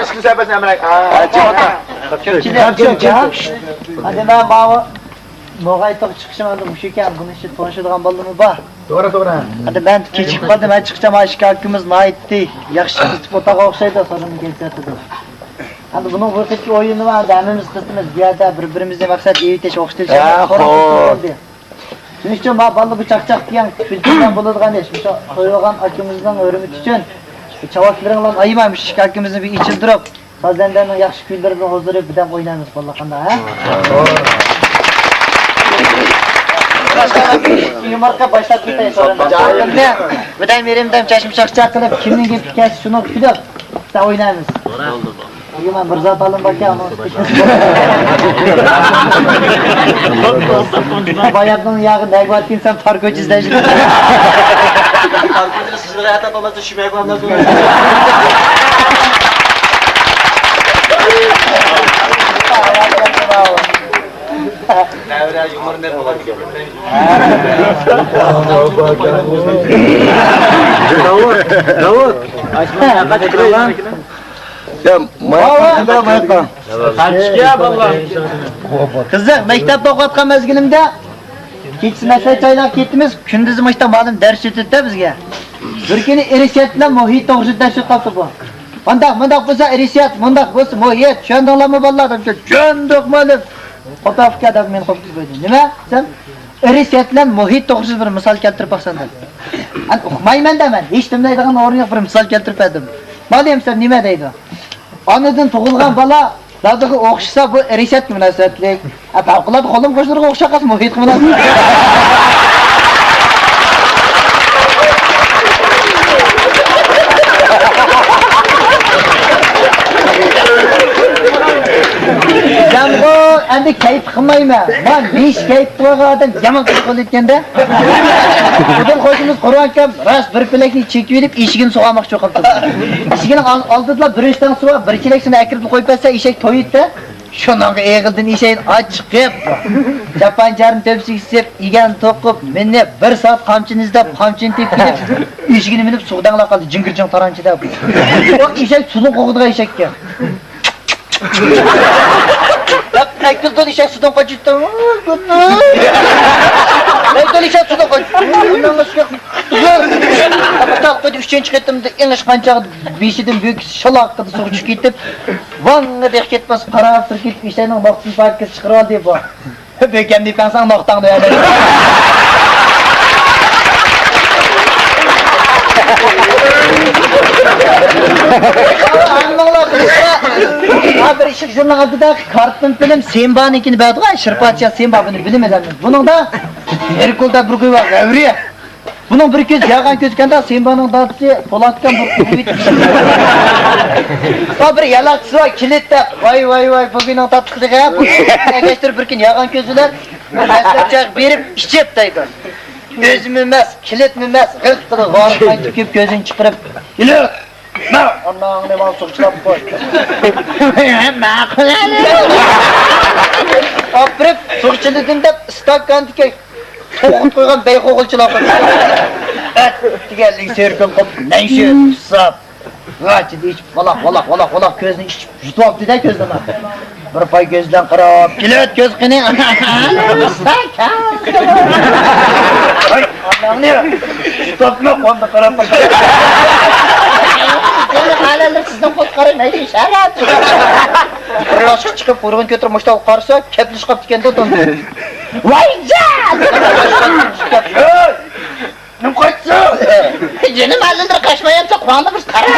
Eski serbest emrek. Hadi ben bana Noğaytık çıkışım aldım bu şeker bunu işte konuşulgan balımı var. Doğru. Hadi ben keçikmadım ben çıkacağım aşk hakkımız nait değil. Yakışık kısıp otağa okşaydı sonra mı gelseydi. Hadi bunun vurtaki oyunu vardı hemimiz kısmımız bir yerde birbirimizle maksat iyi teş okşaydı. Şunun için ballı bıçakçak diyen kültürden bulunduğun eşmiş koyulgan akımızdan örümü tüçün. Çavaklarından ayımaymış aşk hakkımızı bir için durup Sazenden yakşı kültürden huzuru bir de oynayınız ballakanda ha? Yumarka başlat gitmeyi sorun. Cahilinde Bıdayım yerimden çeşmiş akçak kılıp kiminin gibi kes şunu külüp da oynayınız. Yuman bir zat alın bakayım ama bayatının yağı ne var ki insan fark öcüzleşir. Fark öcüzleşir sizlere hayata babası şümeye koyanlar sonra. Devre yumur ne olabilir? Davut. Açma ya kaç kilo lan? Ya mayatma. Kaçkiya vallahi. Kızım mektepte okutkan mezgilimde kechsi mesele çaylar ketimiz gündüzü maçta malum ders ötüttü bizge. Bir kuni erişiyatla muhit to'g'risida shu qoldi bu. Mundaq bo'lsa erishiyat, mundaq bo'lsa muhit. Tushundinglarmi bolalar? Tushundik malum. Xotofkada men qo'yib qo'ydim. Nima? Sen erishiyatla muhit to'g'risida bir misol keltirib baqsandan. An o'qimayman daman. Hech bilmaydigan o'ringa bir misol keltirib berdim. Malum sen nima deydi? Anadan tug'ilgan bola Dağdaki okşasa bu erişet münasebetlik. Favqulodda qo'lim qo'shlarga o'xshaqas muhit münasebet. Ben bu endi kayıp qilmayman. Ben besh kayıp qilgan odam yomon qilayotganda. Bugün qo'shimiz Qur'on ras bir pilakni chekib yurib eshigini sug'amoqchi bo'lib turibdi. Eshigini oldida birishdan suv, bir chelakni akirib qo'yib bersa eshak to'yibdi. Shunga eg'ildin eshakni ochiqib, japanjarni tepsiga sep, yegan to'qib, meni 1 soat qamchini izlab, qamchini tepib, eshigini minib suvdanlar qoldi, jingirching taranchida. O eshak suvni qo'g'digan eshakka. Ekildi eshak suvdan qochibdi. Ekildi eshak suvdan qochibdi. Aptal qo'ydi 3-chi qatimda engish qanchaq beshidan büyük shalaq qildi suv tushib ketib, vanga deb ketmas qarab turib ketib eshakning vaqtini farqga chiqarib oldi bu. Bekam deb qansang noqtangda yo'q. Bir eshik jurnal oldida karton film Sembanikini berdi-ku, Shirpatcha Semba buni bilmadim. Buning da Herkulda bir qo'y bor, Gavriya. Bunun bir kez yağan gözükende Simba'nın datsı Polat'tan bu kuvvet. O bir yalakçısı var kilitte. Vay bugünün tatlısı ya. Geçtir bir gün yağan gözüler. Meslepçak berip içip deydi. Gözüm ümez, kilit mümez. Gırttırı varmay tüküp gözün çıkırıp. İlü! Allah'ın ne mal soğuçlap koy. Aprip soğuçulukunda stakkan dikey. To'qib qo'ygan beyqo'g'ilchilar qildi. Deganlik serkim qilib, nayshi sap. G'achida ichib, valoq ko'zni ichib yutyapti-da ko'zdan. Bir pay ko'zdan qarab, "Kilit ko'z qini." Ay, Allah'ım ne? Yutyapmi qo'lda qarab. Halalar sizdan qo'rqarib naydi isharat. Bir yoshga chiqib, qo'rg'in ko'tarib moshta qarsa, keplish qilib tikanda to'ndi. Vaycan! Nim qo'ytsa? Jenim alındır kaçmayamsa Qur'onda bir qara.